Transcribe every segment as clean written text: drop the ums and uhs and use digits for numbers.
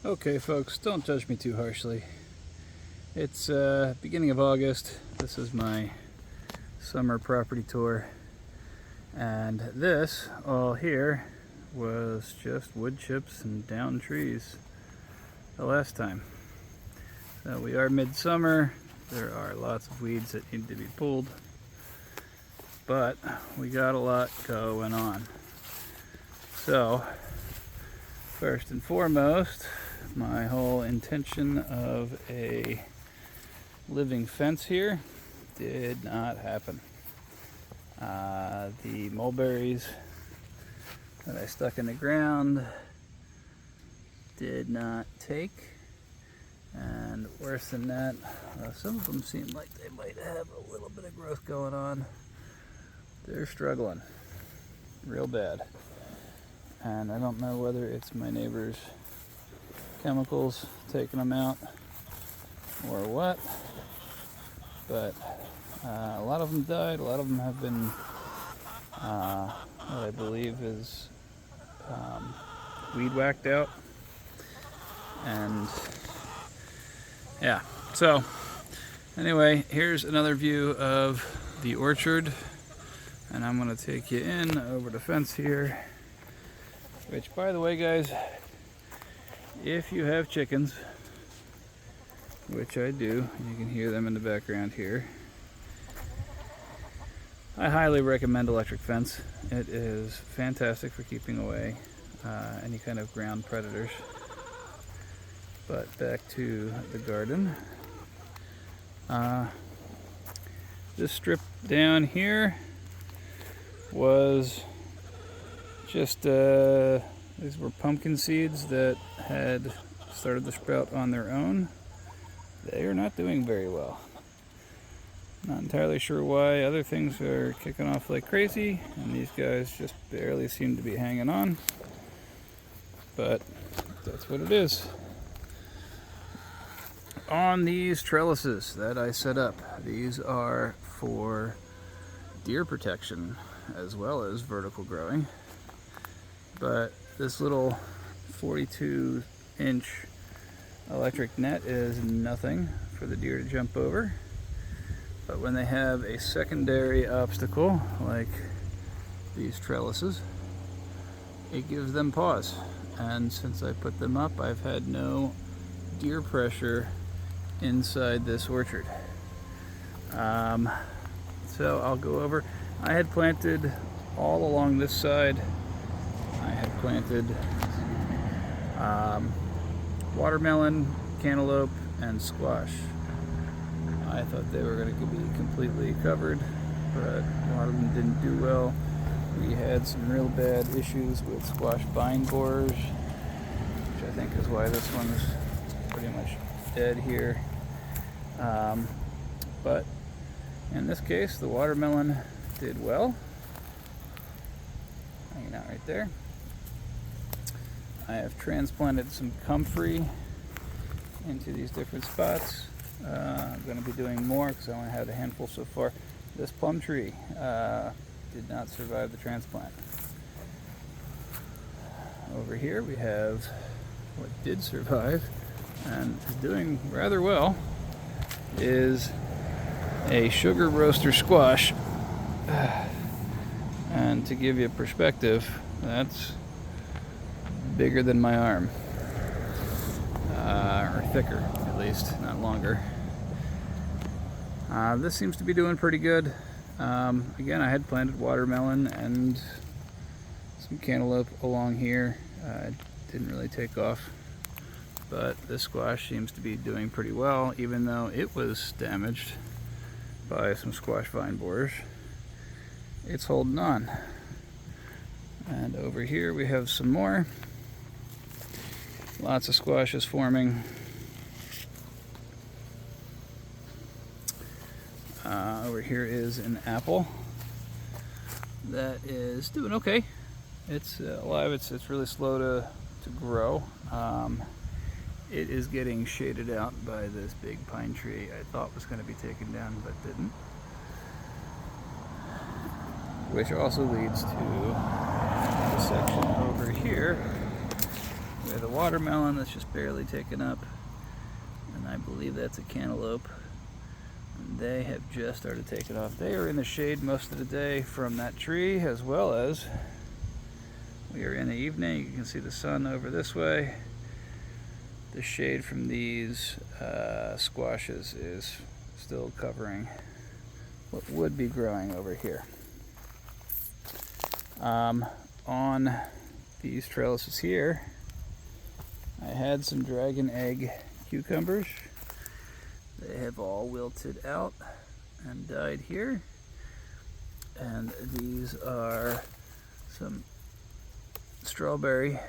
Okay folks, don't judge me too harshly. It's beginning of August. This is my summer property tour. And this all here was just wood chips and downed trees the last time. So we are midsummer. There are lots of weeds that need to be pulled. But we got a lot going on. So, first and foremost, my whole intention of a living fence here did not happen. The mulberries that I stuck in the ground did not take, and worse than that, some of them seem like they might have a little bit of growth going on. They're struggling real bad, and I don't know whether it's my neighbor's chemicals taking them out or what, but a lot of them died. A lot of them have been what I believe is weed whacked out. And yeah, so anyway, here's another view of the orchard, and I'm going to take you in over the fence here, which, by the way, guys, if you have chickens, which I do, you can hear them in the background here, I highly recommend electric fence. It is fantastic for keeping away any kind of ground predators. But back to the garden. This strip down here was just these were pumpkin seeds that had started to sprout on their own. They are not doing very well. Not entirely sure why. Other things are kicking off like crazy, and these guys just barely seem to be hanging on. But that's what it is. On these trellises that I set up, these are for deer protection as well as vertical growing. But this little 42-inch electric net is nothing for the deer to jump over. But when they have a secondary obstacle, like these trellises, it gives them pause. And since I put them up, I've had no deer pressure inside this orchard. So I'll go over. I had planted all along this side. I had planted watermelon, cantaloupe, and squash. I thought they were going to be completely covered, but a lot of them didn't do well. We had some real bad issues with squash vine borers, which I think is why this one is pretty much dead here. But in this case, the watermelon did well. Hanging out right there. I have transplanted some comfrey into these different spots. I'm going to be doing more because I only had a handful so far. This plum tree did not survive the transplant. Over here we have what did survive and is doing rather well, is a sugar roaster squash. And to give you a perspective, that's bigger than my arm, or thicker at least, not longer. This seems to be doing pretty good. Again, I had planted watermelon and some cantaloupe along here. Didn't really take off, but this squash seems to be doing pretty well, even though it was damaged by some squash vine borers. It's holding on. And over here we have some more. Lots of squashes forming. Over here is an apple that is doing okay. It's alive. It's really slow to grow. It is getting shaded out by this big pine tree I thought was going to be taken down, but didn't. Which also leads to the section over here, We have the watermelon that's just barely taken up, and I believe that's a cantaloupe. And they have just started taking off. They are in the shade most of the day from that tree, as well as we are in the evening. You can see the sun over this way. The shade from these squashes is still covering what would be growing over here. On these trellises here, I had some dragon egg cucumbers. They have all wilted out and died here. And these are some strawberry,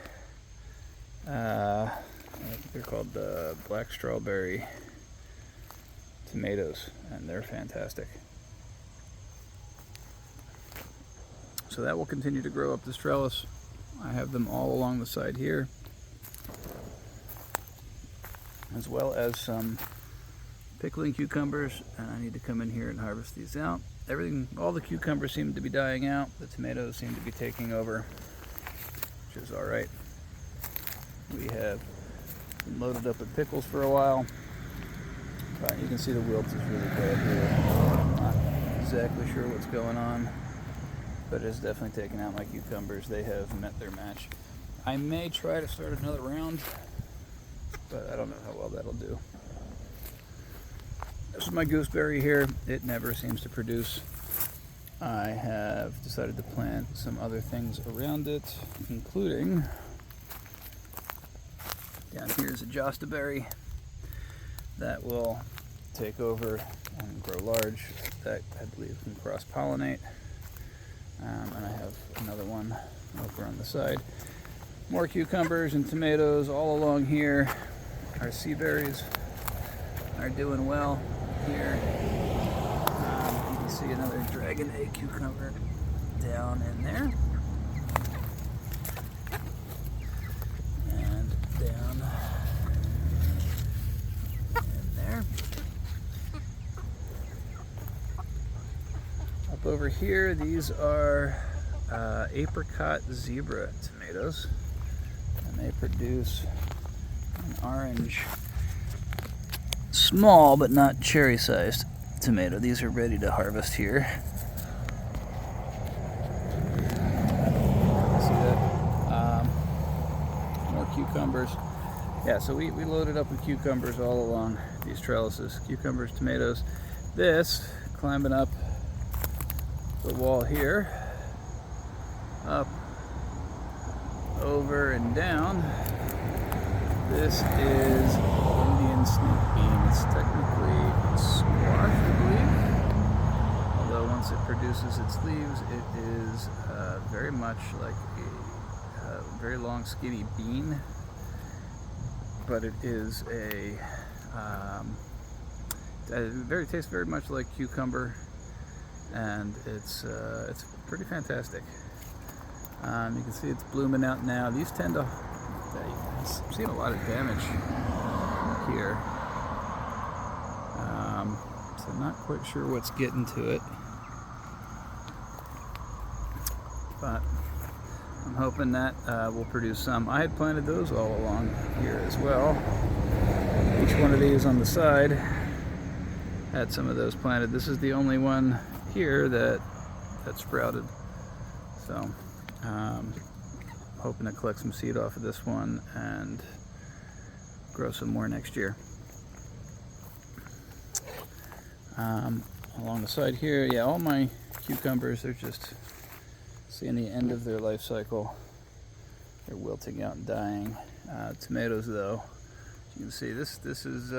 I think they're called the black strawberry tomatoes, and they're fantastic. So that will continue to grow up this trellis. I have them all along the side here, as well as some pickling cucumbers, and I need to come in here and harvest these out. All the cucumbers seem to be dying out. The tomatoes seem to be taking over, which is all right. We have been loaded up with pickles for a while, but you can see the wilt is really bad here. I'm not exactly sure what's going on, but it's definitely taken out my cucumbers. They have met their match. I may try to start another round, but I don't know how well that'll do. This is my gooseberry here. It never seems to produce. I have decided to plant some other things around it, including down here is a jostaberry that will take over and grow large. That I believe can cross-pollinate. And I have another one over on the side. More cucumbers and tomatoes all along here. Our sea berries are doing well here. You can see another dragon egg cucumber down in there. And down in there. Up over here, these are apricot zebra tomatoes, and they produce an orange, small but not cherry-sized tomato. These are ready to harvest here. See that? More cucumbers. Yeah, so we loaded up with cucumbers all along these trellises. Cucumbers, tomatoes. This, climbing up the wall here, up, over, and down. This is Indian snake bean. It's technically squash, I believe. Although once it produces its leaves, it is very much like a very long, skinny bean. But it is tastes very much like cucumber, and it's pretty fantastic. You can see it's blooming out now. These tend to, I'm seeing a lot of damage here. So I'm not quite sure what's getting to it, but I'm hoping that will produce some. I had planted those all along here as well. Each one of these on the side had some of those planted. This is the only one here that sprouted. So hoping to collect some seed off of this one and grow some more next year. Along the side here, yeah, all my cucumbers, they're just seeing the end of their life cycle. They're wilting out and dying. Tomatoes, though, you can see this is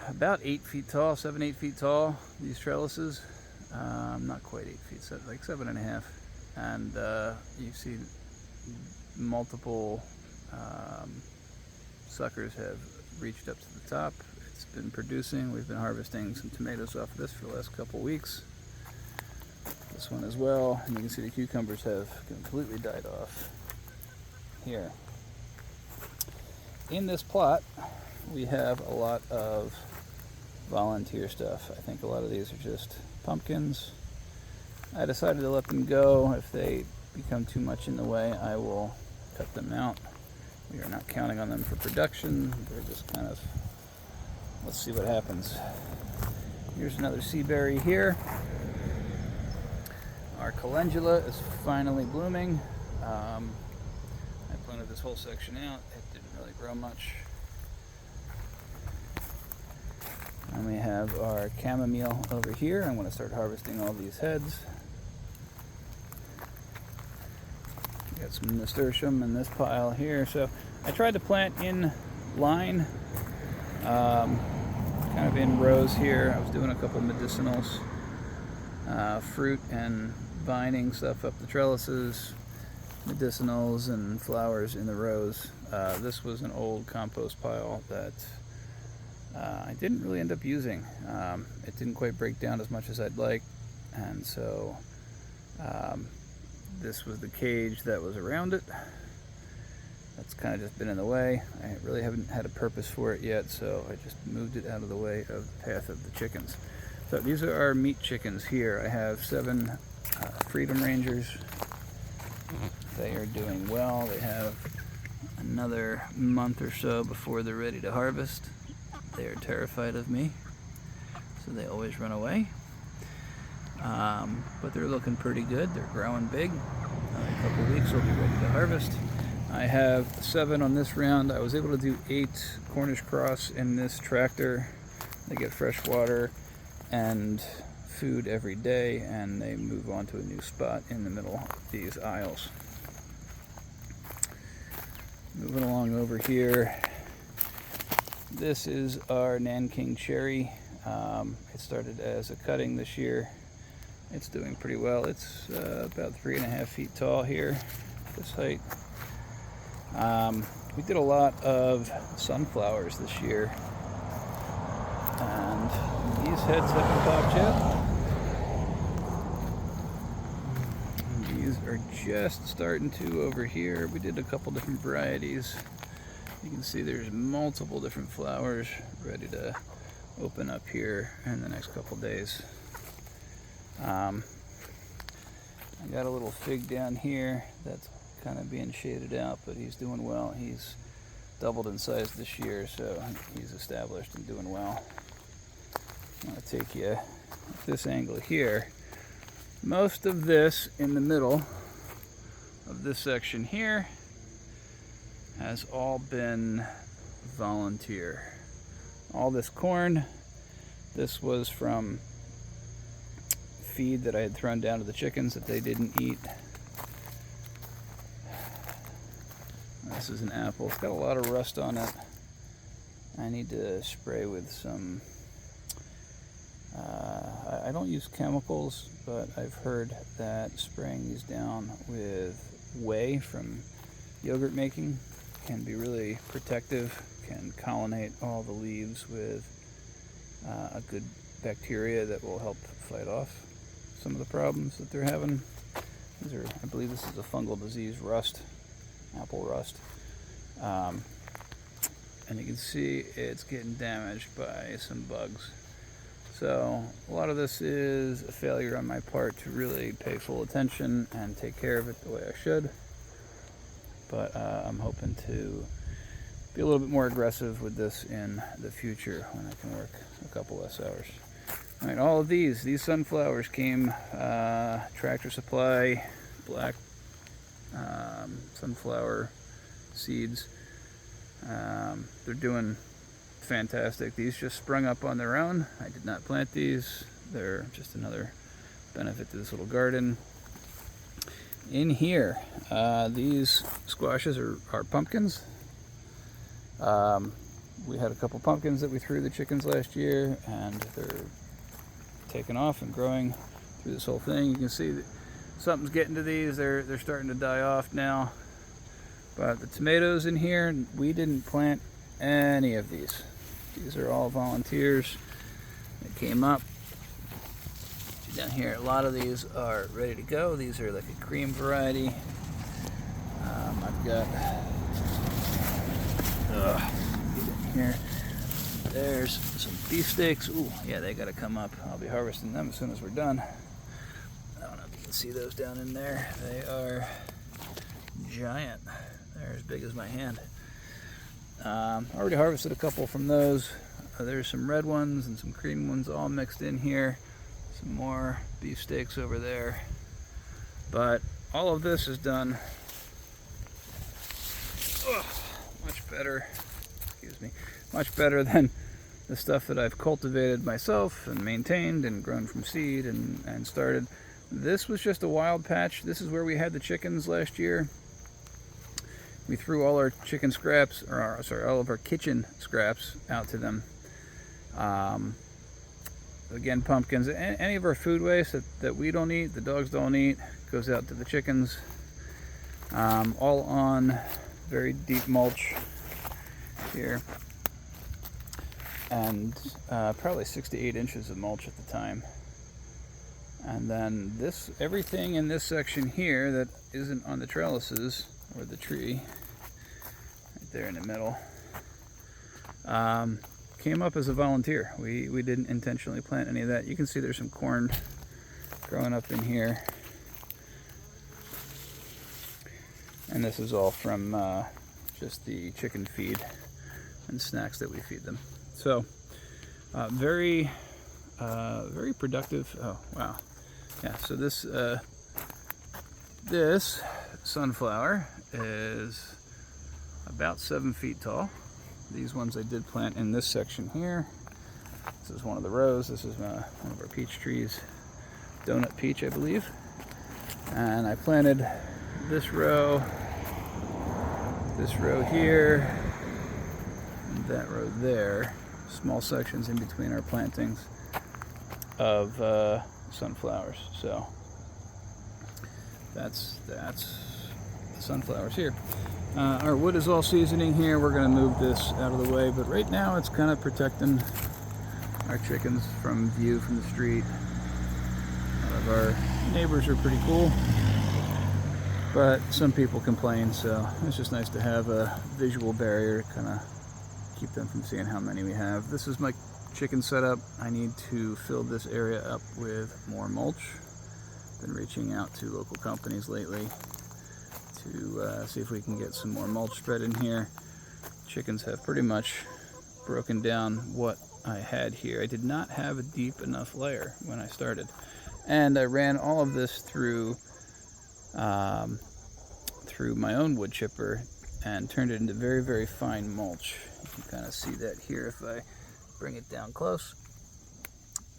about 8 feet tall, 7-8 feet tall, these trellises. Not quite 8 feet, so like 7.5. And you see multiple suckers have reached up to the top. It's been producing. We've been harvesting some tomatoes off of this for the last couple weeks. This one as well, and you can see the cucumbers have completely died off here. In this plot, we have a lot of volunteer stuff. I think a lot of these are just pumpkins. I decided to let them go. If they become too much in the way, I will cut them out. We are not counting on them for production. They're just kind of, let's see what happens. Here's another sea berry here. Our calendula is finally blooming. I planted this whole section out. It didn't really grow much. And we have our chamomile over here. I'm going to start harvesting all these heads. We got some nasturtium in this pile here. So I tried to plant in line, kind of in rows here. I was doing a couple medicinals, fruit and vining stuff up the trellises, medicinals and flowers in the rows. This was an old compost pile that I didn't really end up using. It didn't quite break down as much as I'd like, and so this was the cage that was around it. That's kind of just been in the way. I really haven't had a purpose for it yet, so I just moved it out of the way of the path of the chickens. So these are our meat chickens here. I have 7 Freedom Rangers. They are doing well. They have another month or so before they're ready to harvest. They are terrified of me, so they always run away. But they're looking pretty good. They're growing big. In a couple of weeks, they'll be ready to harvest. I have 7 on this round. I was able to do 8 Cornish cross in this tractor. They get fresh water and food every day, and they move on to a new spot in the middle of these aisles. Moving along over here. This is our Nanking cherry. It started as a cutting this year. It's doing pretty well. It's about 3.5 feet tall here, this height. We did a lot of sunflowers this year, and these heads haven't popped yet. These are just starting to over here. We did a couple different varieties. You can see there's multiple different flowers ready to open up here in the next couple days. I got a little fig down here that's kind of being shaded out, but he's doing well. He's doubled in size this year, so he's established and doing well. I'm going to take you at this angle here. Most of this in the middle of this section here has all been volunteer. All this corn, this was from feed that I had thrown down to the chickens that they didn't eat. This is an apple. It's got a lot of rust on it. I need to spray with some, I don't use chemicals, but I've heard that spraying these down with whey from yogurt making can be really protective, can colonate all the leaves with a good bacteria that will help fight off some of the problems that they're having. These are, I believe this is a fungal disease, rust, apple rust. And you can see it's getting damaged by some bugs. So a lot of this is a failure on my part to really pay full attention and take care of it the way I should. But I'm hoping to be a little bit more aggressive with this in the future when I can work a couple less hours. All right, all of these sunflowers came Tractor Supply, black sunflower seeds. They're doing fantastic. These just sprung up on their own. I did not plant these. They're just another benefit to this little garden. In here, these squashes are pumpkins. We had a couple pumpkins that we threw the chickens last year, and they're taking off and growing through this whole thing. You can see that something's getting to these. They're starting to die off now. But the tomatoes in here, we didn't plant any of these. These are all volunteers that came up. Down here, a lot of these are ready to go. These are like a cream variety. I've got here. There's some beefsteaks. Ooh, yeah, they got to come up. I'll be harvesting them as soon as we're done. I don't know if you can see those down in there. They are giant. They're as big as my hand. Already harvested a couple from those. There's some red ones and some green ones all mixed in here. Some more beefsteaks over there. But all of this is done much better, much better than the stuff that I've cultivated myself and maintained and grown from seed and started. This was just a wild patch. This is where we had the chickens last year. We threw all our chicken scraps, all of our kitchen scraps out to them. Again, pumpkins, any of our food waste that we don't eat, the dogs don't eat, goes out to the chickens. All on very deep mulch here. And probably 6 to 8 inches of mulch at the time. And then everything in this section here that isn't on the trellises, or the tree, right there in the middle, came up as a volunteer. We didn't intentionally plant any of that. You can see there's some corn growing up in here. And this is all from just the chicken feed and snacks that we feed them. So, very productive. Oh, wow. Yeah, so this sunflower is about 7 feet tall. These ones I did plant in this section here. This is one of the rows. This is one of our peach trees. Donut peach, I believe. And I planted this row here, and that row there. Small sections in between our plantings of sunflowers. So that's the sunflowers here. Our wood is all seasoning here. We're going to move this out of the way, but right now it's kind of protecting our chickens from view from the street. A lot of our neighbors are pretty cool, but some people complain, so it's just nice to have a visual barrier to kind of keep them from seeing how many we have. This is my chicken setup. I need to fill this area up with more mulch. Been reaching out to local companies lately to see if we can get some more mulch spread in here. Chickens have pretty much broken down what I had here. I did not have a deep enough layer when I started, and I ran all of this through my own wood chipper and turned it into very, very fine mulch. You can kind of see that here if I bring it down close.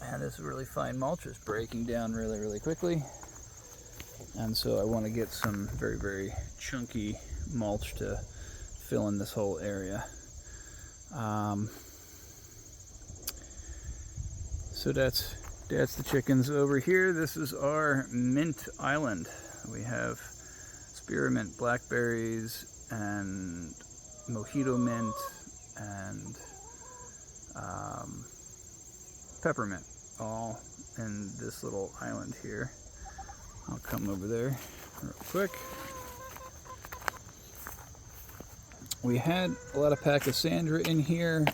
And this really fine mulch is breaking down really, really quickly. And so I want to get some very, very chunky mulch to fill in this whole area. So that's the chickens over here. This is our mint island. We have spearmint, blackberries, and mojito mint, and peppermint, all in this little island here. I'll come over there real quick. We had a lot of Pachysandra in here,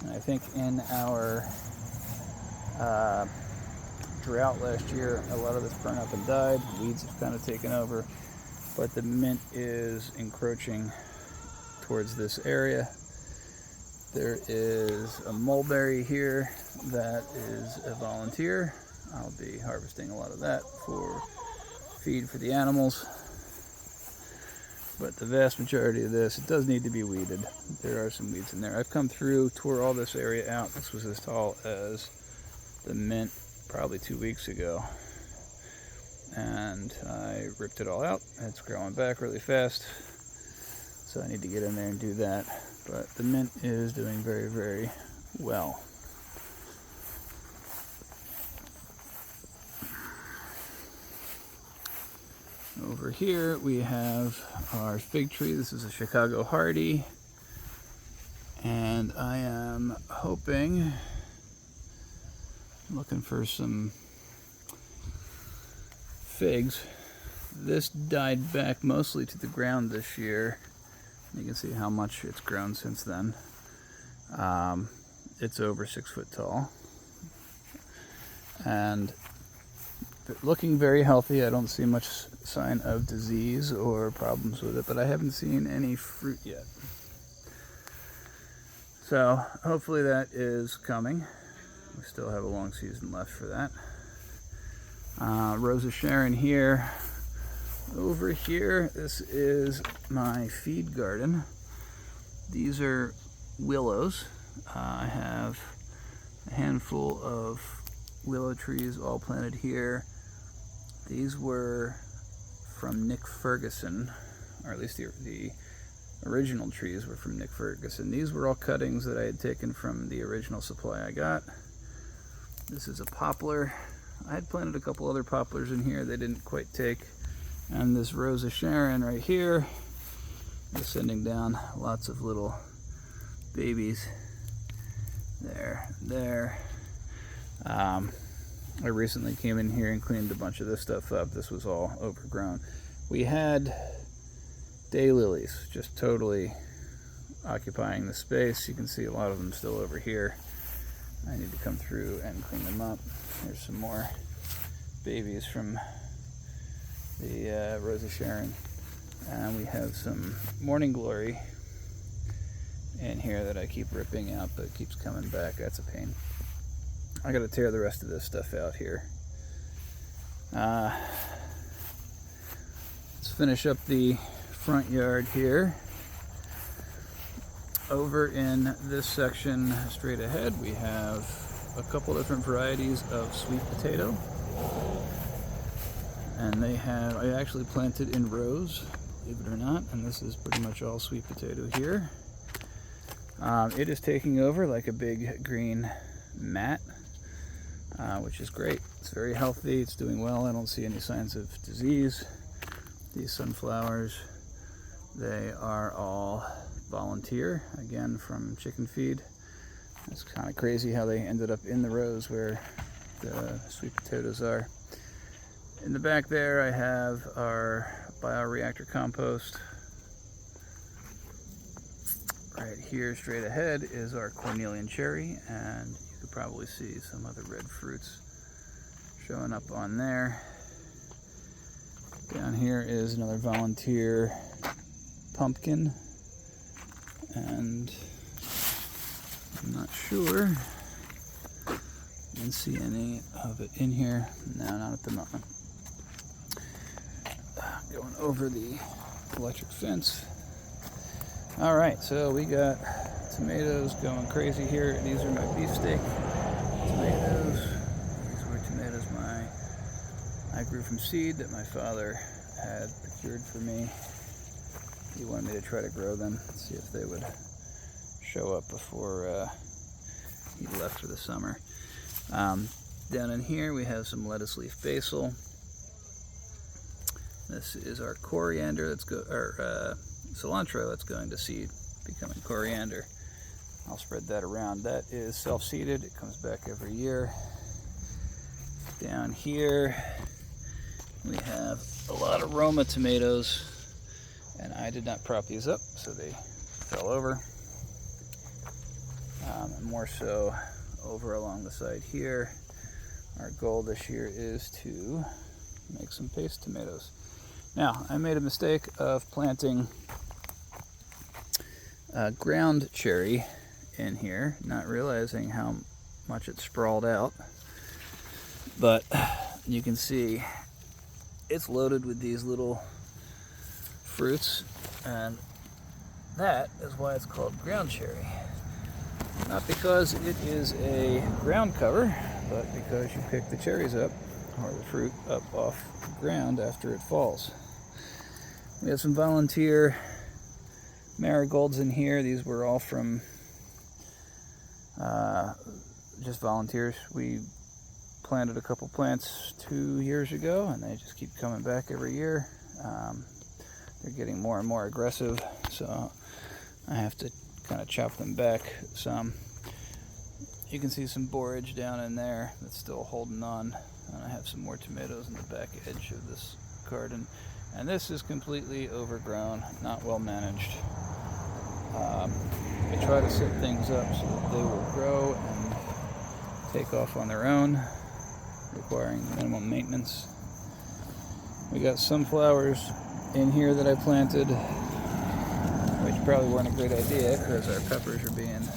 and I think in our drought last year, a lot of this burned up and died. Weeds have kind of taken over, but the mint is encroaching towards this area. There is a mulberry here that is a volunteer. I'll be harvesting a lot of that for feed for the animals. But the vast majority of this, it does need to be weeded. There are some weeds in there. I've come through, tore all this area out. This was as tall as the mint probably 2 weeks ago. And I ripped it all out. It's growing back really fast. So I need to get in there and do that. But the mint is doing very, very well. Over here we have our fig tree. This is a Chicago Hardy. And I am looking for some figs. This died back mostly to the ground this year. You can see how much it's grown since then. It's over 6 foot tall. And looking very healthy. I don't see much sign of disease or problems with it, but I haven't seen any fruit yet. So hopefully that is coming. We still have a long season left for that. Rosa Sharon here. Over here, this is my feed garden. These are willows. I have a handful of willow trees all planted here. These were from Nick Ferguson, or at least the original trees were from Nick Ferguson. These were all cuttings that I had taken from the original supply I got. This is a poplar. I had planted a couple other poplars in here. They didn't quite take. And this Rosa Sharon right here is sending down lots of little babies. There. I recently came in here and cleaned a bunch of this stuff up. This was all overgrown. We had daylilies just totally occupying the space. You can see a lot of them still over here. I need to come through and clean them up. There's some more babies from the Rosa Sharon. And we have some morning glory in here that I keep ripping out, but it keeps coming back. That's a pain. I gotta tear the rest of this stuff out here. Let's finish up the front yard here. Over in this section straight ahead, we have a couple different varieties of sweet potato. And I actually planted in rows, believe it or not, and this is pretty much all sweet potato here. It is taking over like a big green mat, which is great. It's very healthy, it's doing well. I don't see any signs of disease. These sunflowers, they are all volunteer, again from chicken feed. It's kind of crazy how they ended up in the rows where the sweet potatoes are. In the back there I have our bioreactor compost. Right here straight ahead is our cornelian cherry, and you could probably see some other red fruits showing up on there. Down here is another volunteer pumpkin, and I'm not sure you can see any of it in here. No, not at the moment. Going over the electric fence. All right, so we got tomatoes going crazy here. These are my beefsteak tomatoes. These were tomatoes I grew from seed that my father had procured for me. He wanted me to try to grow them, see if they would show up before he left for the summer. Down in here we have some lettuce leaf basil. This is our coriander cilantro that's going to seed, becoming coriander. I'll spread that around. That is self-seeded. It comes back every year. Down here we have a lot of Roma tomatoes, and I did not prop these up, so they fell over. And more so over along the side here. Our goal this year is to make some paste tomatoes. Now, I made a mistake of planting ground cherry in here, not realizing how much it sprawled out. But you can see it's loaded with these little fruits, and that is why it's called ground cherry. Not because it is a ground cover, but because you pick the cherries up, or the fruit up off the ground after it falls. We have some volunteer marigolds in here. These were all from just volunteers. We planted a couple plants 2 years ago, and they just keep coming back every year. They're getting more and more aggressive, so I have to kind of chop them back some. You can see some borage down in there that's still holding on, and I have some more tomatoes in the back edge of this garden. And this is completely overgrown, not well managed. I try to set things up so that they will grow and take off on their own, requiring minimum maintenance. We got sunflowers in here that I planted, which probably weren't a great idea because our peppers are being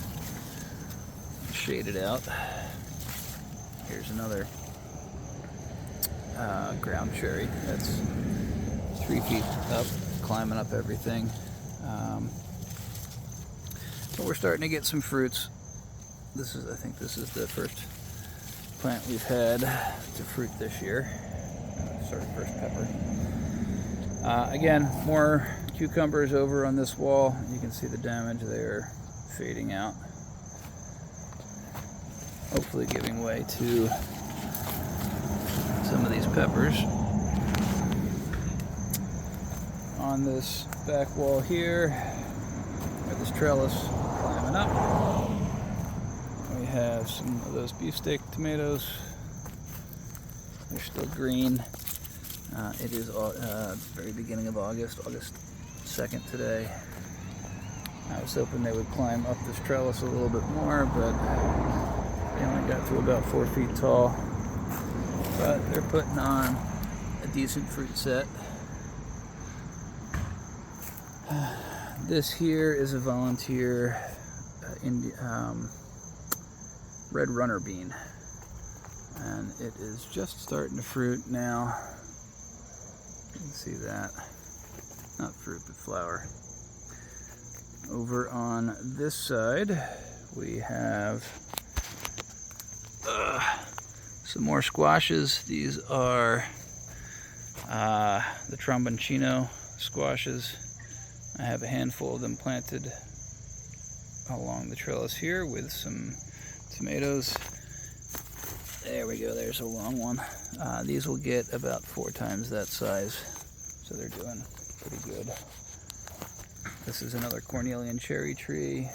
shaded out. Here's another ground cherry that's 3 feet up, climbing up everything. But we're starting to get some fruits. I think this is the first plant we've had to fruit this year. Sorry, first pepper. Again, more cucumbers over on this wall. You can see the damage. They're fading out. Hopefully giving way to some of these peppers. On this back wall here, where this trellis climbing up, we have some of those beefsteak tomatoes. They're still green. It is very beginning of August 2nd today. I was hoping they would climb up this trellis a little bit more, but they only got to about 4 feet tall. But they're putting on a decent fruit set. This here is a volunteer red runner bean, and it is just starting to fruit now. You can see that. Not fruit, but flower. Over on this side, we have some more squashes. These are the tromboncino squashes. I have a handful of them planted along the trellis here with some tomatoes. There we go, there's a long one. These will get about 4 times that size, so they're doing pretty good. This is another cornelian cherry tree.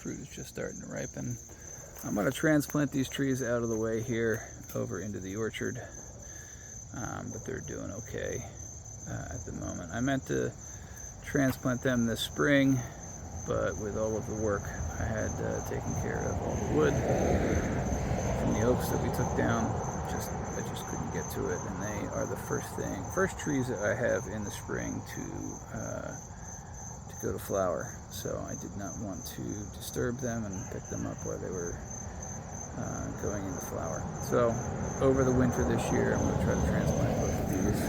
Fruit is just starting to ripen. I'm going to transplant these trees out of the way here over into the orchard, but they're doing okay at the moment. I meant to transplant them this spring, but with all of the work I had taken care of all the wood from the oaks that we took down, I just couldn't get to it, and they are the first trees that I have in the spring to go to flower. So I did not want to disturb them and pick them up while they were going into flower. So over the winter this year, I'm going to try to transplant both of these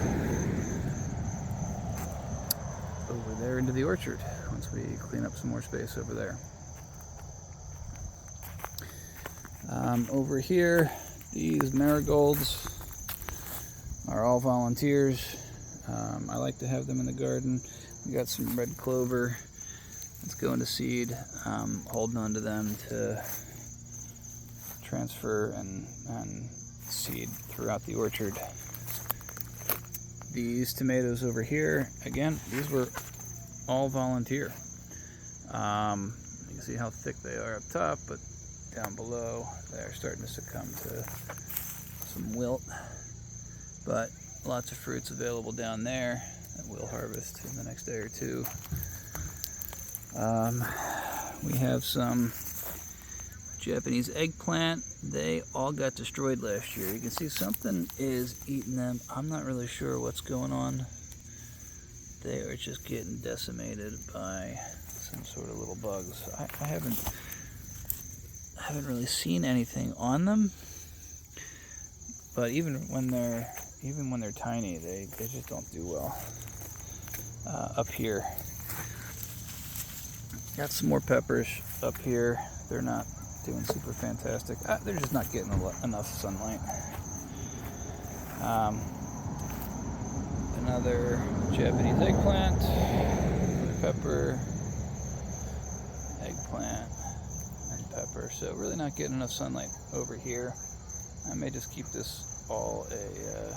over there into the orchard once we clean up some more space over there. Over here, these marigolds are all volunteers. I like to have them in the garden. We got some red clover that's going to seed. Holding on to them to transfer and seed throughout the orchard. These tomatoes over here, again, these were all volunteer. You can see how thick they are up top, but down below they're starting to succumb to some wilt. But lots of fruits available down there that we'll harvest in the next day or two. We have some Japanese eggplant. They all got destroyed last year. You can see something is eating them. I'm not really sure what's going on. They are just getting decimated by some sort of little bugs. I haven't really seen anything on them, but even when they're tiny, they just don't do well. Up here, got some more peppers up here. They're not doing super fantastic. They're just not getting enough sunlight. Another Japanese eggplant, pepper, eggplant, and pepper. So really not getting enough sunlight over here. I may just keep this all a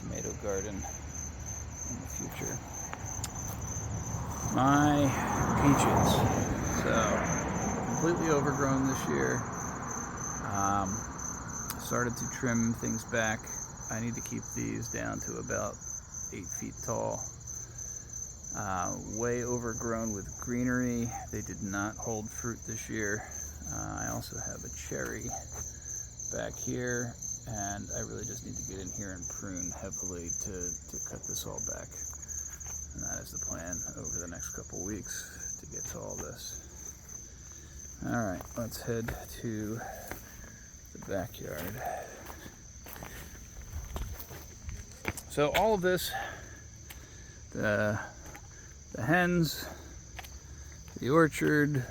tomato garden in the future. My peaches. So completely overgrown this year. Started to trim things back. I need to keep these down to about 8 feet tall. Way overgrown with greenery. They did not hold fruit this year. I also have a cherry back here and I really just need to get in here and prune heavily to cut this all back. And that is the plan over the next couple weeks, to get to all this. Alright, let's head to the backyard. So all of this, the hens, the orchard,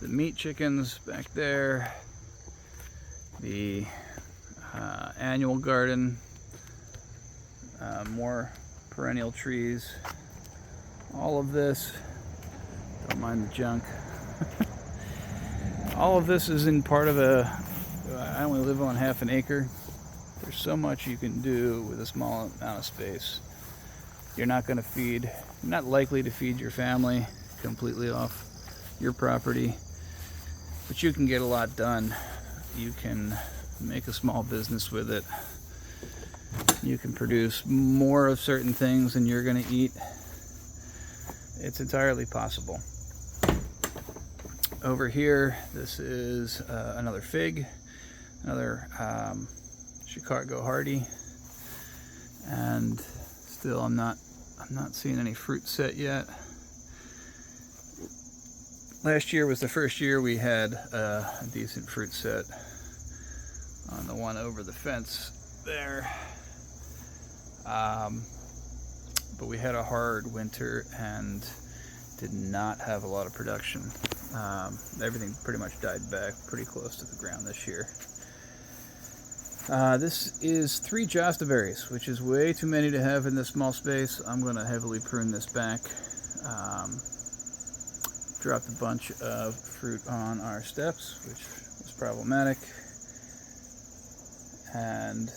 the meat chickens back there, the annual garden, more perennial trees, all of this, don't mind the junk, all of this is in part of I only live on half an acre. There's so much you can do with a small amount of space. You're not likely to feed your family completely off your property, but you can get a lot done. You can make a small business with it. You can produce more of certain things than you're going to eat. It's entirely possible. Over here, this is another fig, another Chicago hardy, and still I'm not seeing any fruit set yet. Last year was the first year we had a decent fruit set on the one over the fence there, but we had a hard winter and did not have a lot of production. Everything pretty much died back pretty close to the ground this year. This is 3 josta berries, which is way too many to have in this small space. I'm going to heavily prune this back. Dropped a bunch of fruit on our steps, which was problematic. And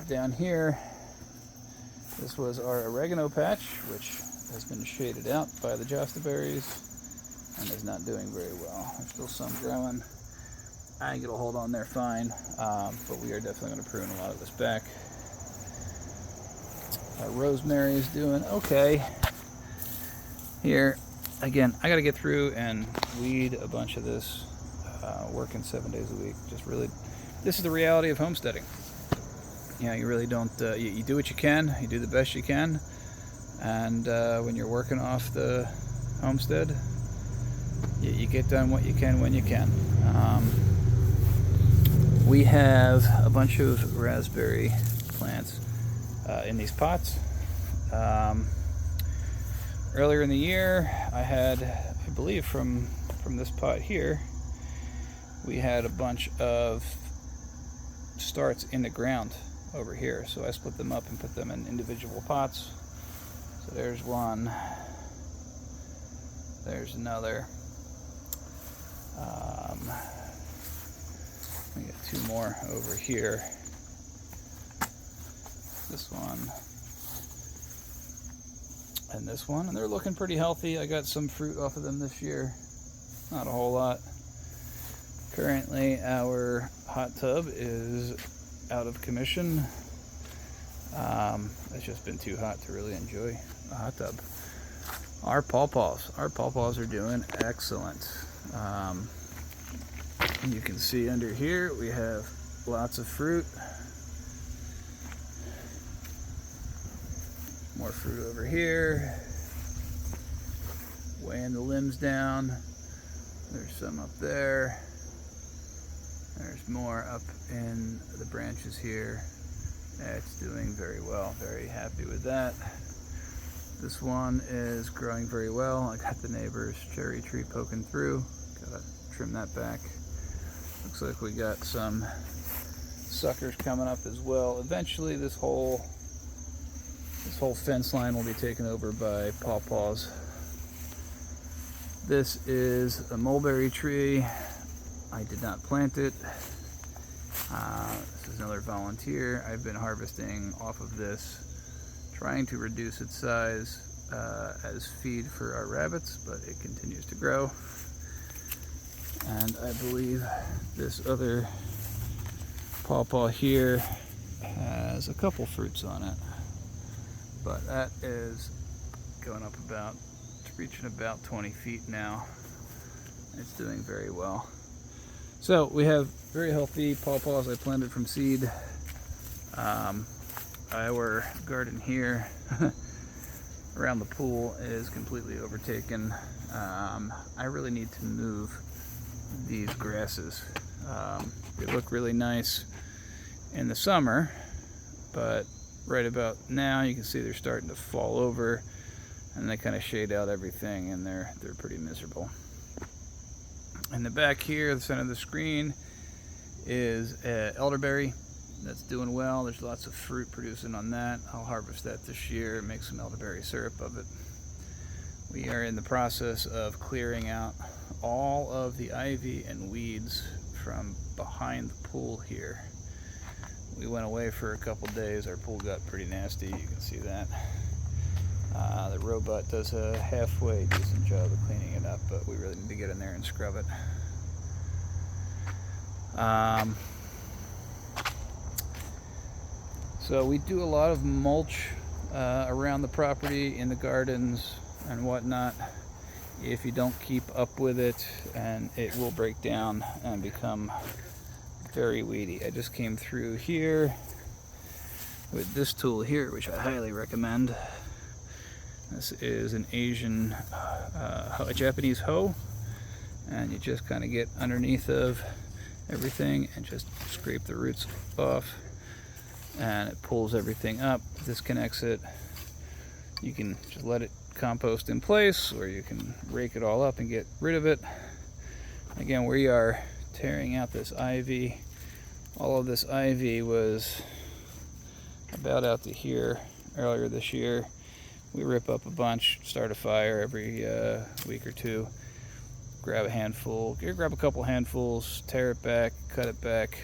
down here, this was our oregano patch, which has been shaded out by the josta berries and is not doing very well. There's still some growing. I can get a hold on there fine, but we are definitely going to prune a lot of this back. Rosemary is doing okay. Here, again, I got to get through and weed a bunch of this, working 7 days a week. Just really, this is the reality of homesteading. You know, you really don't, you do what you can, you do the best you can, and when you're working off the homestead, you get done what you can when you can. We have a bunch of raspberry plants in these pots. Earlier in the year, I had, I believe from this pot here, we had a bunch of starts in the ground over here. So I split them up and put them in individual pots. So there's one, there's another. We got 2 more over here. This one and this one, and they're looking pretty healthy. I got some fruit off of them this year, not a whole lot. Currently our hot tub is out of commission. It's just been too hot to really enjoy a hot tub. Our pawpaws are doing excellent. You can see under here we have lots of fruit. More fruit over here. Weighing the limbs down. There's some up there. There's more up in the branches here. It's doing very well. Very happy with that. This one is growing very well. I got the neighbor's cherry tree poking through. Gotta trim that back. Looks like we got some suckers coming up as well. Eventually this whole fence line will be taken over by pawpaws. This is a mulberry tree. I did not plant it. This is another volunteer. I've been harvesting off of this, trying to reduce its size as feed for our rabbits, but it continues to grow. And I believe this other pawpaw here has a couple fruits on it, but that is going up about, it's reaching about 20 feet now. It's doing very well. So we have very healthy pawpaws I planted from seed. Our garden here around the pool is completely overtaken. I really need to move these grasses. They look really nice in the summer, but right about now you can see they're starting to fall over, and they kind of shade out everything, and they're pretty miserable. In the back here, the center of the screen, is elderberry that's doing well. There's lots of fruit producing on that. I'll harvest that this year and make some elderberry syrup of it. We are in the process of clearing out all of the ivy and weeds from behind the pool here. We went away for a couple days. Our pool got pretty nasty. You can see that. The robot does a halfway decent job of cleaning it up, but we really need to get in there and scrub it. So we do a lot of mulch around the property, in the gardens and whatnot. If you don't keep up with it, and it will break down and become very weedy. I just came through here with this tool here, which I highly recommend. This is an Asian, a Japanese hoe, and you just kind of get underneath of everything and just scrape the roots off, and it pulls everything up, disconnects it. You can just let it compost in place, or you can rake it all up and get rid of it. Again, we are tearing out this ivy. All of this ivy was about out to here earlier this year. We rip up a bunch, start a fire every week or two, grab a handful, grab a couple handfuls, tear it back, cut it back,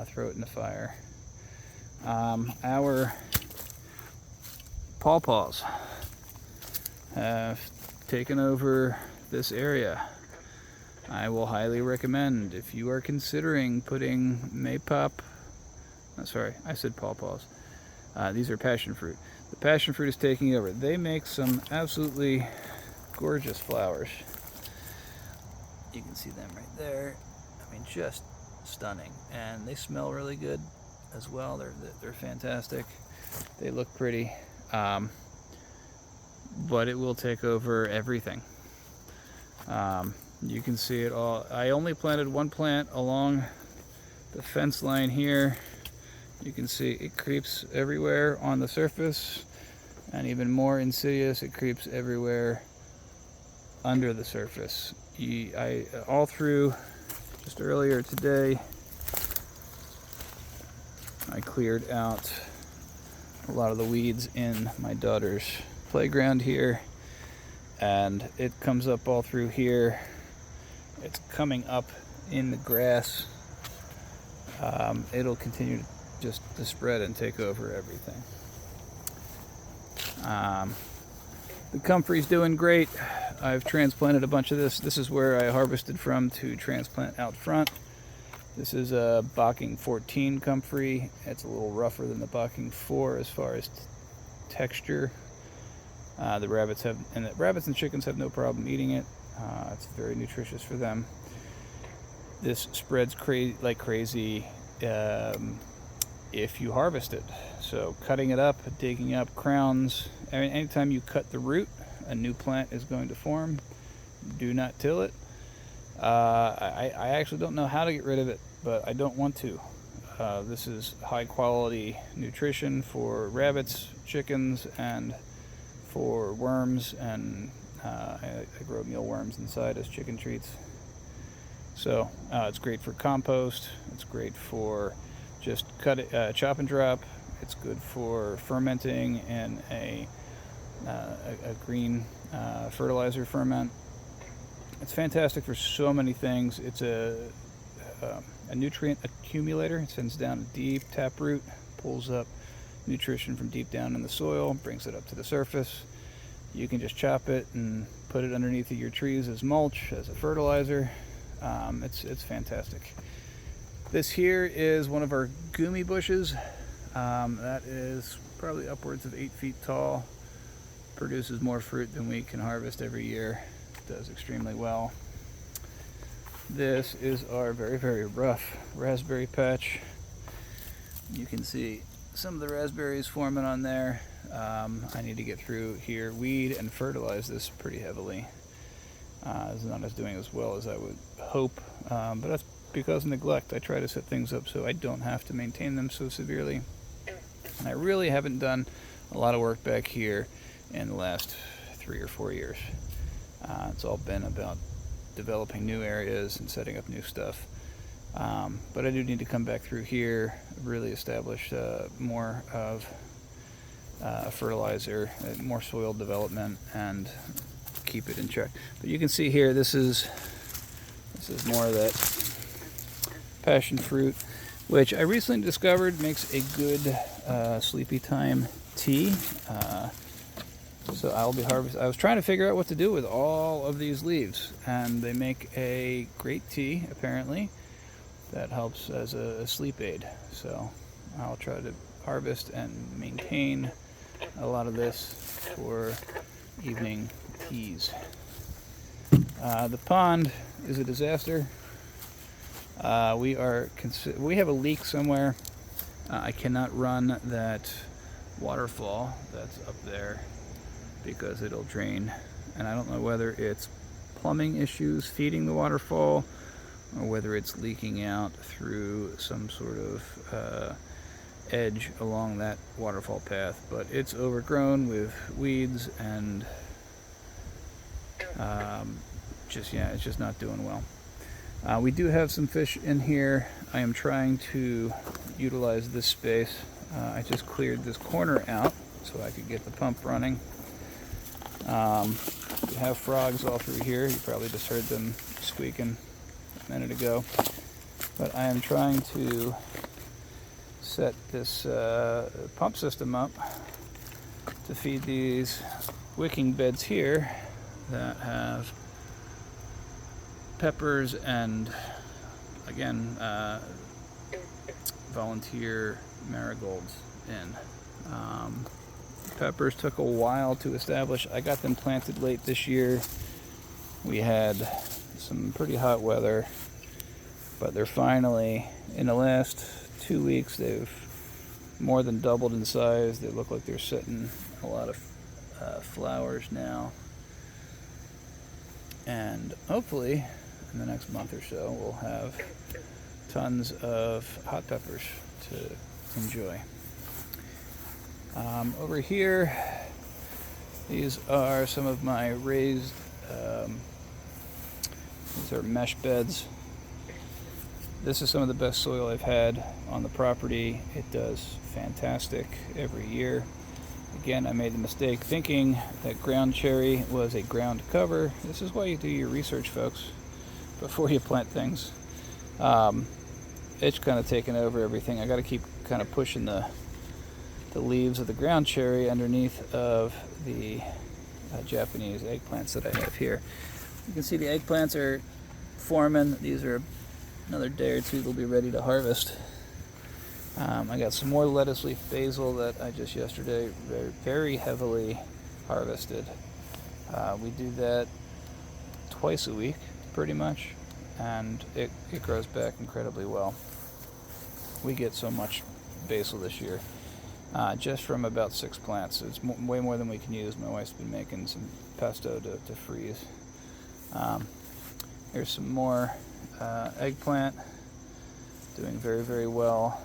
throw it in the fire. Our pawpaws have taken over this area. I will highly recommend, if you are considering putting maypop, sorry, I said pawpaws. These are passion fruit. The passion fruit is taking over. They make some absolutely gorgeous flowers. You can see them right there. I mean, just stunning. And they smell really good as well. They're fantastic. They look pretty. But it will take over everything. You can see it all. I only planted one plant along the fence line here. You can see it creeps everywhere on the surface, and even more insidious, it creeps everywhere under the surface. All through, just earlier today, I cleared out a lot of the weeds in my daughter's playground here, and it comes up all through here. It's coming up in the grass. It'll continue to spread and take over everything. The comfrey's doing great. I've transplanted a bunch of this. This is where I harvested from to transplant out front. This is a Bocking 14 comfrey. It's a little rougher than the Bocking 4 as far as texture. The rabbits and chickens have no problem eating it. It's very nutritious for them. This spreads like crazy if you harvest it. So cutting it up, digging up crowns. I mean, anytime you cut the root, a new plant is going to form. Do not till it. I actually don't know how to get rid of it, but I don't want to. This is high quality nutrition for rabbits, chickens, and for worms, and I grow mealworms inside as chicken treats. So it's great for compost. It's great for just chop and drop. It's good for fermenting in a green fertilizer ferment. It's fantastic for so many things. It's a nutrient accumulator. It sends down a deep taproot, pulls up nutrition from deep down in the soil, brings it up to the surface. You can just chop it and put it underneath of your trees as mulch, as a fertilizer. It's fantastic. This here is one of our gumi bushes. That is probably upwards of 8 feet tall. Produces more fruit than we can harvest every year. Does extremely well. This is our very, very rough raspberry patch. You can see some of the raspberries forming on there. I need to get through here, weed and fertilize this pretty heavily. It's not as doing as well as I would hope, but that's because of neglect. I try to set things up so I don't have to maintain them so severely. And I really haven't done a lot of work back here in the last 3 or 4 years. It's all been about developing new areas and setting up new stuff. But I do need to come back through here, really establish more of fertilizer, more soil development, and keep it in check. But you can see here, this is more of that passion fruit, which I recently discovered makes a good sleepy time tea. So I'll be harvesting. I was trying to figure out what to do with all of these leaves, and they make a great tea, apparently, that helps as a sleep aid. So I'll try to harvest and maintain a lot of this for evening teas. The pond is a disaster. We have a leak somewhere. I cannot run that waterfall that's up there because it'll drain, and I don't know whether it's plumbing issues feeding the waterfall or whether it's leaking out through some sort of edge along that waterfall path, but it's overgrown with weeds and it's just not doing well. We do have some fish in here. I am trying to utilize this space. I just cleared this corner out so I could get the pump running. We have frogs all through here. You probably just heard them squeaking a minute ago. But I am trying to set this pump system up to feed these wicking beds here that have peppers and, again, volunteer marigolds in. Peppers took a while to establish. I got them planted late this year. We had some pretty hot weather, but they're finally, in the last 2 weeks, they've more than doubled in size. They look like they're setting a lot of flowers now. And hopefully, in the next month or so, we'll have tons of hot peppers to enjoy. Over here, these are some of my raised, these are mesh beds. This is some of the best soil I've had on the property. It does fantastic every year. Again, I made the mistake thinking that ground cherry was a ground cover. This is why you do your research, folks, before you plant things. It's kind of taken over everything. I got to keep kind of pushing the leaves of the ground cherry underneath of the Japanese eggplants that I have here. You can see the eggplants are forming. These are another day or two, they'll be ready to harvest. I got some more lettuce leaf basil that I just yesterday very heavily harvested. We do that twice a week, pretty much, and it grows back incredibly well. We get so much basil this year, just from about 6 plants. It's way more than we can use. My wife's been making some pesto to freeze. Here's some more eggplant, doing very, very well.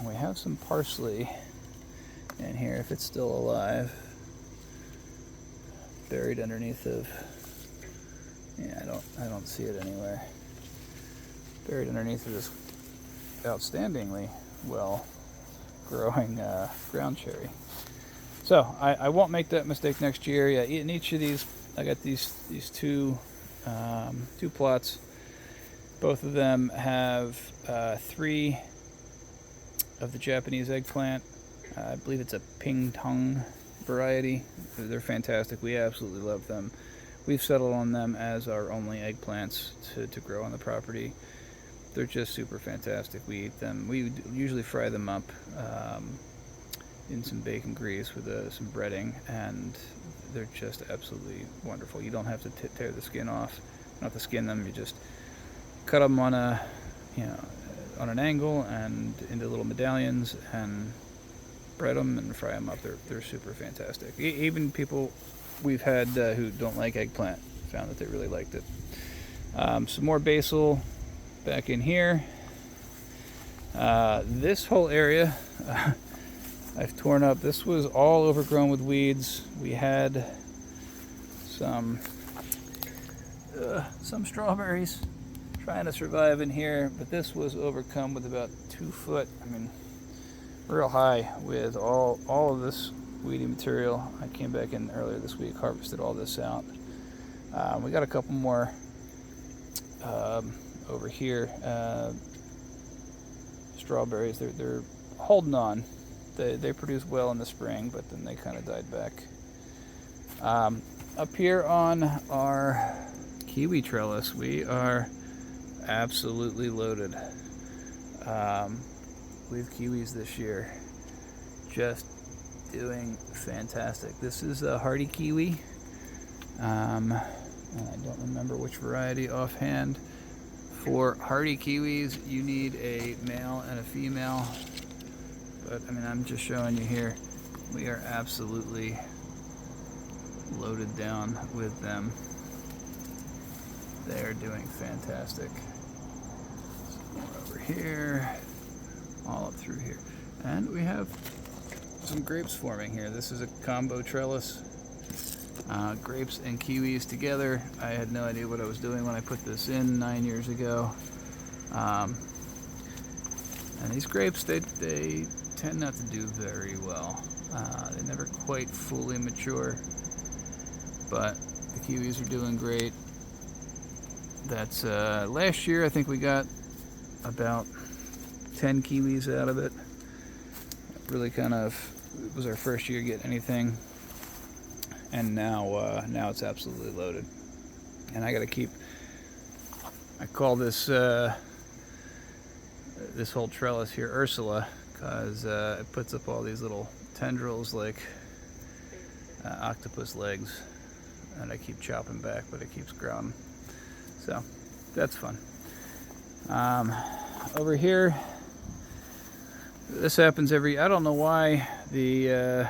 We have some parsley in here, if it's still alive, buried underneath of, I don't see it anywhere, buried underneath of this outstandingly well growing ground cherry. So I won't make that mistake next year. Yeah, in each of these, I got these two plots. Both of them have 3 of the Japanese eggplant. I believe it's a ping tong variety. They're fantastic. We absolutely love them. We've settled on them as our only eggplants to grow on the property. They're just super fantastic. We eat them. We usually fry them up in some bacon grease with some breading, and they're just absolutely wonderful. You don't have to tear the skin off. not to skin them, you just cut them on a, on an angle and into little medallions and bread them and fry them up. They're super fantastic. Even people we've had who don't like eggplant found that they really liked it. Some more basil back in here. This whole area I've torn up. This was all overgrown with weeds. We had some strawberries trying to survive in here, but this was overcome with about 2 foot, real high, with all of this weedy material. I came back in earlier this week, harvested all this out. We got a couple more over here. Strawberries, they're holding on. They produce well in the spring, but then they kind of died back. Up here on our kiwi trellis, we are absolutely loaded with kiwis this year. Just doing fantastic. This is a hardy kiwi. And I don't remember which variety offhand. For hardy kiwis, you need a male and a female. But I'm just showing you here. We are absolutely loaded down with them. They are doing fantastic. Some more over here, all up through here. And we have some grapes forming here. This is a combo trellis. Grapes and kiwis together. I had no idea what I was doing when I put this in 9 years ago. And these grapes, they tend not to do very well. They never quite fully mature, but the kiwis are doing great. That's last year I think we got about 10 kiwis out of it. Really it was our first year getting anything, and now it's absolutely loaded. And I call this this whole trellis here Ursula, because it puts up all these little tendrils like octopus legs, and I keep chopping back, but it keeps growing. So that's fun. Over here, this happens I don't know why the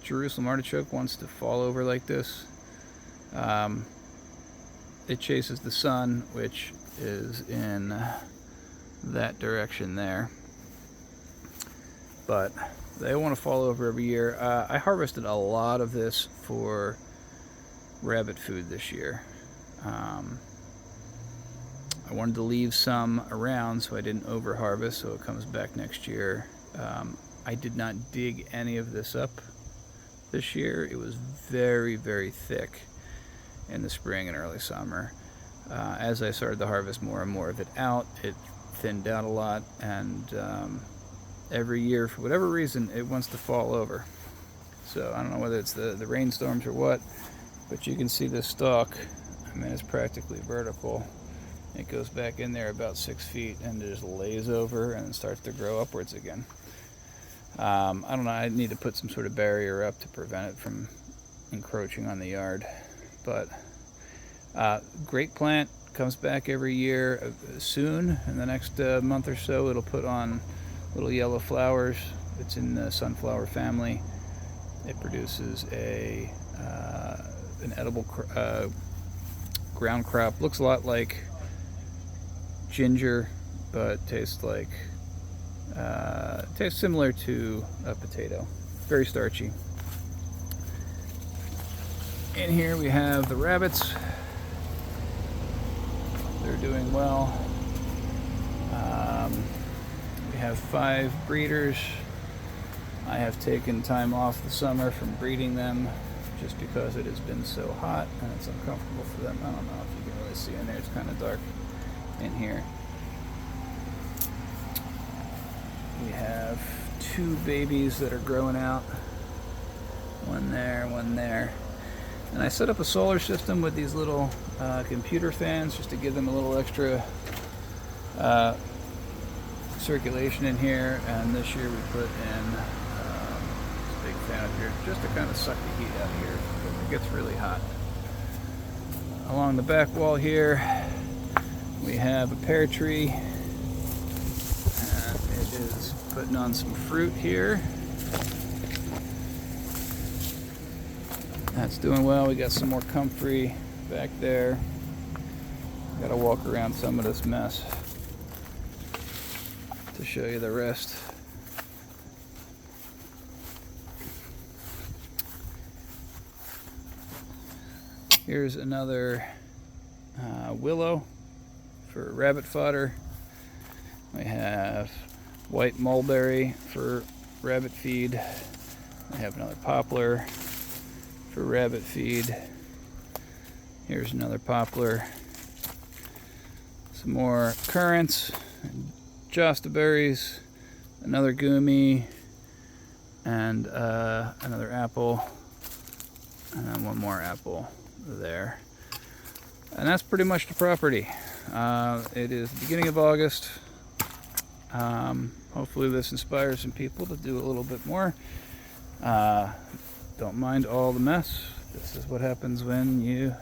Jerusalem artichoke wants to fall over like this. It chases the sun, which is in that direction there. But they want to fall over every year. I harvested a lot of this for rabbit food this year. I wanted to leave some around so I didn't over harvest, so it comes back next year. I did not dig any of this up this year. It was very, very thick in the spring and early summer. As I started to harvest more and more of it out, it thinned out a lot, and every year, for whatever reason, it wants to fall over. So I don't know whether it's the rainstorms or what, but you can see this stalk. It's practically vertical. It goes back in there about 6 feet and just lays over and starts to grow upwards again. I don't know, I need to put some sort of barrier up to prevent it from encroaching on the yard. But great plant, comes back every year. Soon, in the next month or so, it'll put on little yellow flowers. It's in the sunflower family. It produces an edible ground crop. Looks a lot like ginger, but tastes similar to a potato. Very starchy. In here we have the rabbits. They're doing well. We have 5 breeders. I have taken time off the summer from breeding them just because it has been so hot and it's uncomfortable for them. I don't know if you can really see in there. It's kind of dark in here. We have 2 babies that are growing out. One there, one there. And I set up a solar system with these little computer fans just to give them a little extra circulation in here. And this year we put in this big fan up here just to kind of suck the heat out of here because it gets really hot. along the back wall here, we have a pear tree, and it is putting on some fruit here. That's doing well. We got some more comfrey back there. Got to walk around some of this mess to show you the rest. Here's another willow for rabbit fodder. We have white mulberry for rabbit feed. We have another poplar for rabbit feed. Here's another poplar. Some more currants, josta berries, another gumi, and another apple, and then one more apple there. And that's pretty much the property. It is the beginning of August. Hopefully this inspires some people to do a little bit more. Don't mind all the mess. This is what happens when you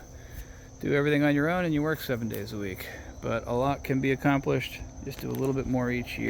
do everything on your own and you work 7 days a week. But a lot can be accomplished. Just do a little bit more each year.